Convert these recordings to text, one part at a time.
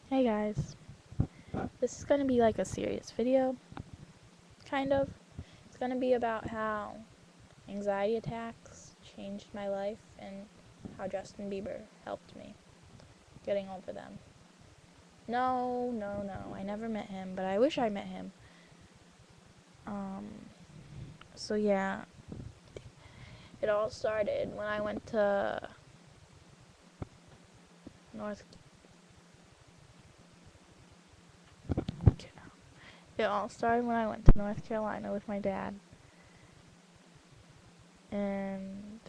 Hey guys, this is going to be like a serious video, kind of. It's going to be about how anxiety attacks changed my life and how Justin Bieber helped me getting over them. No, I never met him, but I wish I met him. Um, so yeah, it all started when I went to North. It all started when I went to North Carolina with my dad, and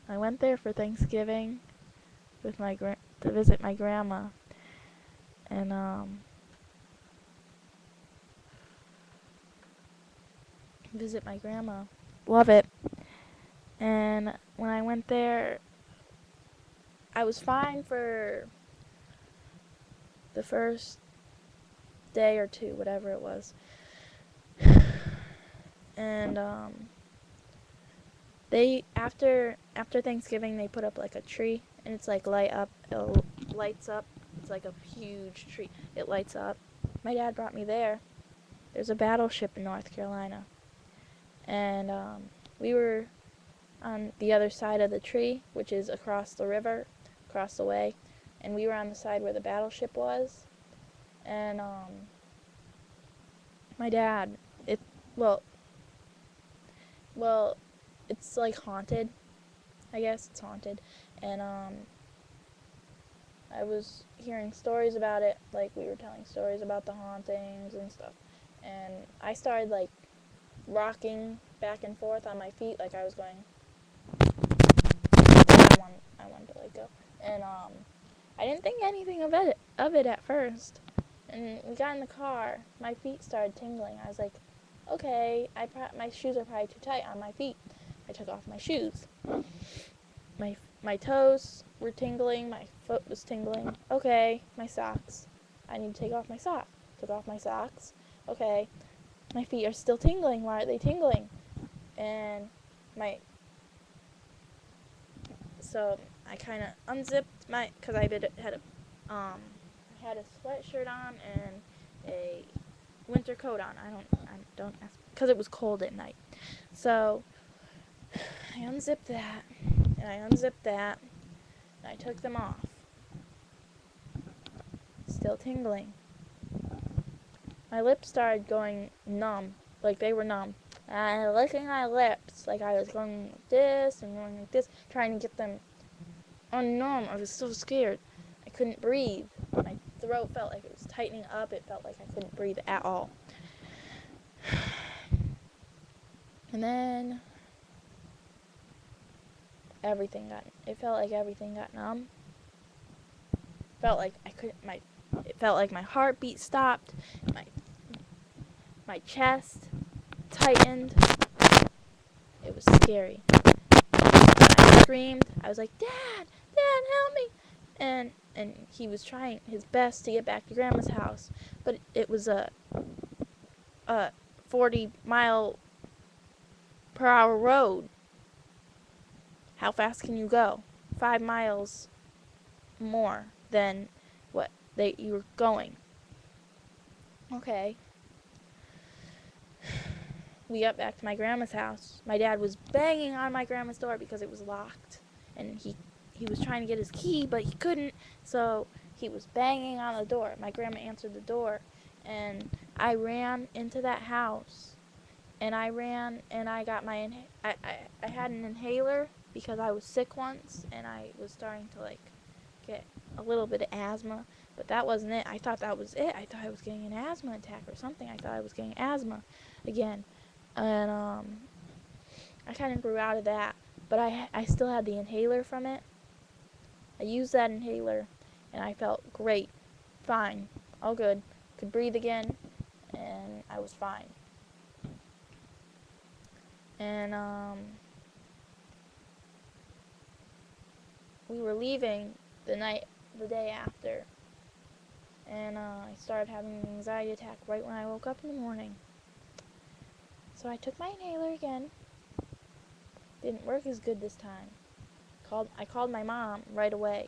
I went there for Thanksgiving with to visit my grandma, and visit my grandma. Love it. And when I went there, I was fine for the first day or two, whatever it was. And they after Thanksgiving they put up like a tree, and it's like lights up. It's like a huge tree. It lights up. My dad brought me there. There's a battleship in North Carolina, and we were on the other side of the tree, which is across the river, across the way, and we were on the side where the battleship was. And my dad, it well, well, it's like haunted. I guess it's haunted, and I was hearing stories about it. Like we were telling stories about the hauntings and stuff, and I started like rocking back and forth on my feet, like I was going. I wanted to let go, and I didn't think anything of it at first. And we got in the car. My feet started tingling. I was like, okay, my shoes are probably too tight on my feet. I took off my shoes. My toes were tingling. My foot was tingling. Okay, my socks. I need to take off my socks. Took off my socks. Okay, my feet are still tingling. Why are they tingling? And so I kind of unzipped cause I had a sweatshirt on and a winter coat on. I don't ask, cause it was cold at night. So I unzipped that, and I unzipped that, and I took them off. Still tingling. My lips started going numb, like they were numb. And I was licking my lips, like I was going like this and going like this, trying to get them unnumb. I was so scared. I couldn't breathe. My throat felt like it was tightening up. It felt like I couldn't breathe at all. And then it felt like everything got numb. It felt like my heartbeat stopped. My chest tightened. It was scary. I screamed. I was like, Dad, help me. And he was trying his best to get back to Grandma's house, but it was a 40-mile-per-hour road. How fast can you go? 5 miles more than what you were going. Okay. We got back to my grandma's house. My dad was banging on my grandma's door because it was locked, and he was trying to get his key, but he couldn't, so he was banging on the door. My grandma answered the door, and I ran into that house, and I ran, and I got I had an inhaler because I was sick once, and I was starting to like get a little bit of asthma, but that wasn't it. I thought that was it. I thought I was getting an asthma attack or something. I thought I was getting asthma again, and I kind of grew out of that, but I still had the inhaler from it. I used that inhaler, and I felt great, fine, all good, could breathe again, and I was fine. And we were leaving the day after, and I started having an anxiety attack right when I woke up in the morning. So I took my inhaler again. Didn't work as good this time. I called my mom right away,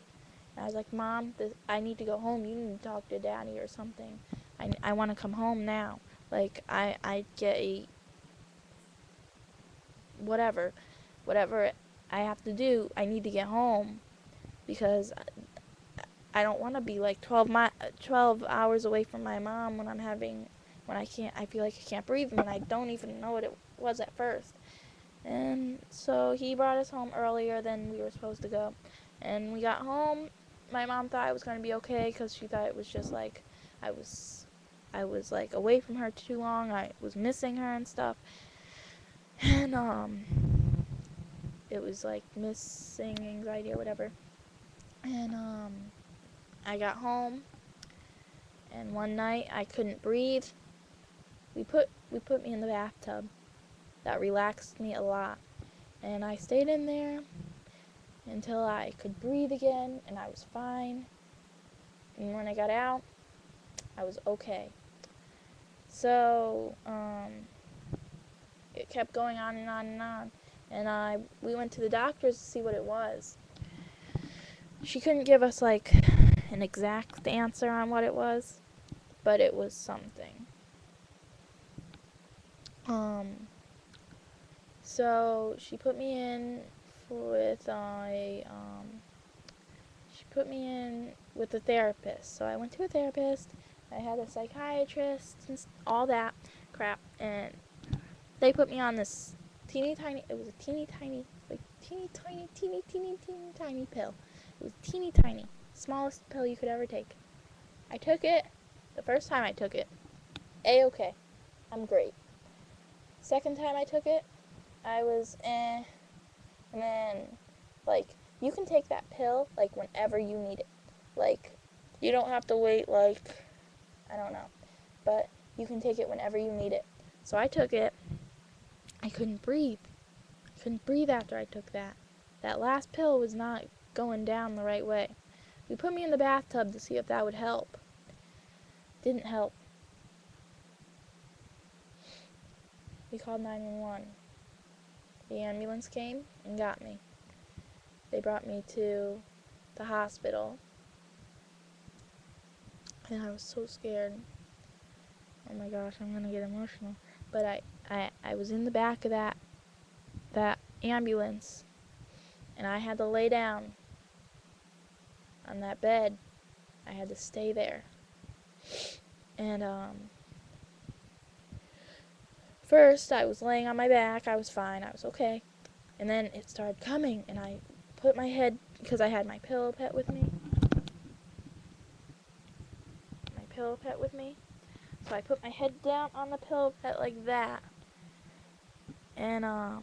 And I was like, Mom, I need to go home. You need to talk to Daddy or something. I want to come home now. Like, I get a whatever I have to do. I need to get home because I don't want to be like 12 hours away from my mom when I feel like I can't breathe when I don't even know what it was at first. And so he brought us home earlier than we were supposed to go. And we got home. My mom thought I was going to be okay because she thought it was just like I was like away from her too long. I was missing her and stuff. And it was like missing anxiety or whatever. And I got home, and one night I couldn't breathe. We put me in the bathtub. That relaxed me a lot. And I stayed in there until I could breathe again, and I was fine. And when I got out, I was okay. So, it kept going on and on and on. And we went to the doctors to see what it was. She couldn't give us, like, an exact answer on what it was, but it was something. So she put me in with a therapist. So I went to a therapist. I had a psychiatrist and all that crap, and they put me on this teeny tiny. It was a teeny tiny, like teeny tiny pill. It was teeny tiny, smallest pill you could ever take. I took it. The first time I took it, A-okay, I'm great. Second time I took it, I was eh. And then, like, you can take that pill, like, whenever you need it. Like, you don't have to wait, like, I don't know. But you can take it whenever you need it. So I took it. I couldn't breathe. I couldn't breathe after I took that. That last pill was not going down the right way. We put me in the bathtub to see if that would help. Didn't help. We called 911. The ambulance came and got me. They brought me to the hospital. And I was so scared. Oh my gosh, I'm gonna get emotional. But I was in the back of that ambulance, and I had to lay down on that bed. I had to stay there. And first I was laying on my back. I was fine. I was okay. And then it started coming, and I put my head, because I had my pillow pet with me. So I put my head down on the pillow pet like that. And I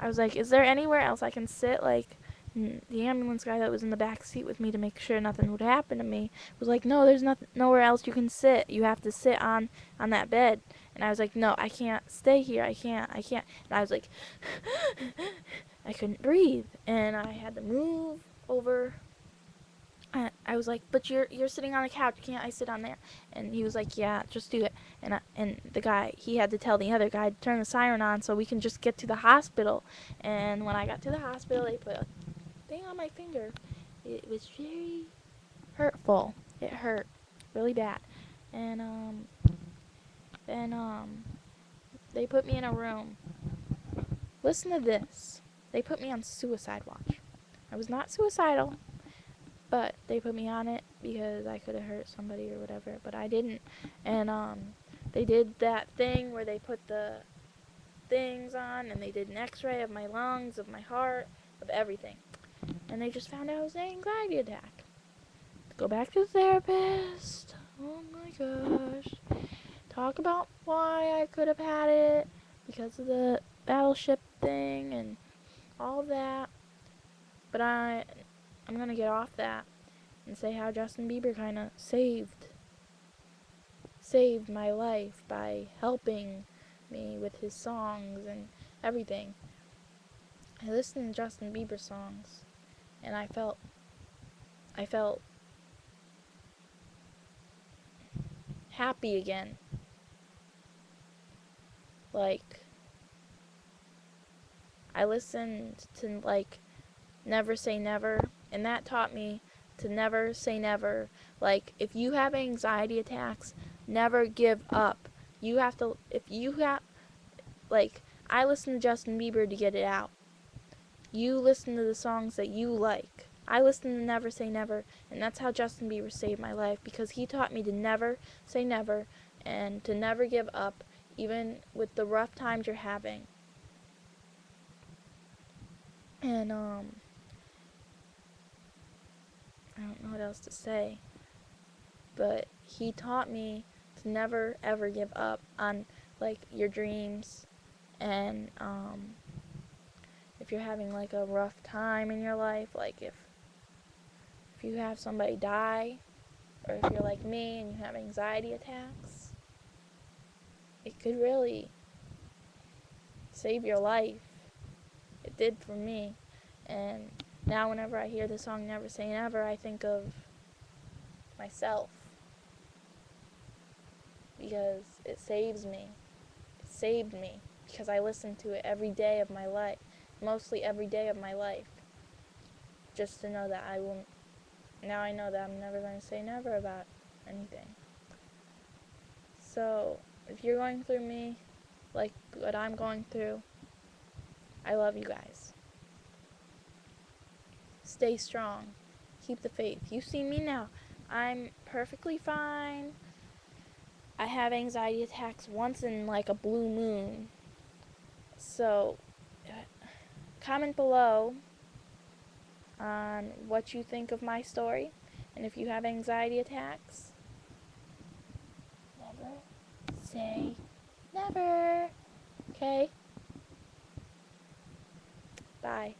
was like, is there anywhere else I can sit? Like, the ambulance guy that was in the back seat with me to make sure nothing would happen to me was like, no, there's nowhere else you can sit. You have to sit on that bed. And I was like, no, I can't stay here. I can't. And I was like, I couldn't breathe. And I had to move over. I was like, but you're sitting on the couch. Can't I sit on there? And he was like, yeah, just do it. And the guy, he had to tell the other guy to turn the siren on so we can just get to the hospital. And when I got to the hospital, they put a thing on my finger. It was very hurtful. It hurt really bad. And then they put me in a room. Listen to this. They put me on suicide watch. I was not suicidal, but they put me on it because I could have hurt somebody or whatever, but I didn't. And they did that thing where they put the things on, and they did an x-ray of my lungs, of my heart, of everything. And they just found out it was an anxiety attack. Go back to the therapist. Oh my gosh. Talk about why I could have had it because of the battleship thing and all of that. But I'm going to get off that and say how Justin Bieber kind of saved my life by helping me with his songs and everything. I listened to Justin Bieber songs, and I felt happy again. Like, I listened to, like, Never Say Never and that taught me to never say never. Like, if you have anxiety attacks, never give up. You have to, if you have, like, I listen to Justin Bieber to get it out. You listen to the songs that you like. I listen to Never Say Never, and that's how Justin Bieber saved my life, because he taught me to never say never and to never give up, even with the rough times you're having. And I don't know what else to say, but he taught me to never ever give up on, like, your dreams. And if you're having, like, a rough time in your life, like if you have somebody die, or if you're like me and you have anxiety attacks, it could really save your life. It did for me. And now whenever I hear the song Never Say Never, I think of myself, because it saves me. It saved me because I listen to it every day of my life, mostly every day of my life, just to know that I won't. Now I know that I'm never going to say never about anything. So if you're going through me, like what I'm going through, I love you guys. Stay strong. Keep the faith. You see me now. I'm perfectly fine. I have anxiety attacks once in like a blue moon. So comment below on what you think of my story. And if you have anxiety attacks, never say never. Okay? Bye.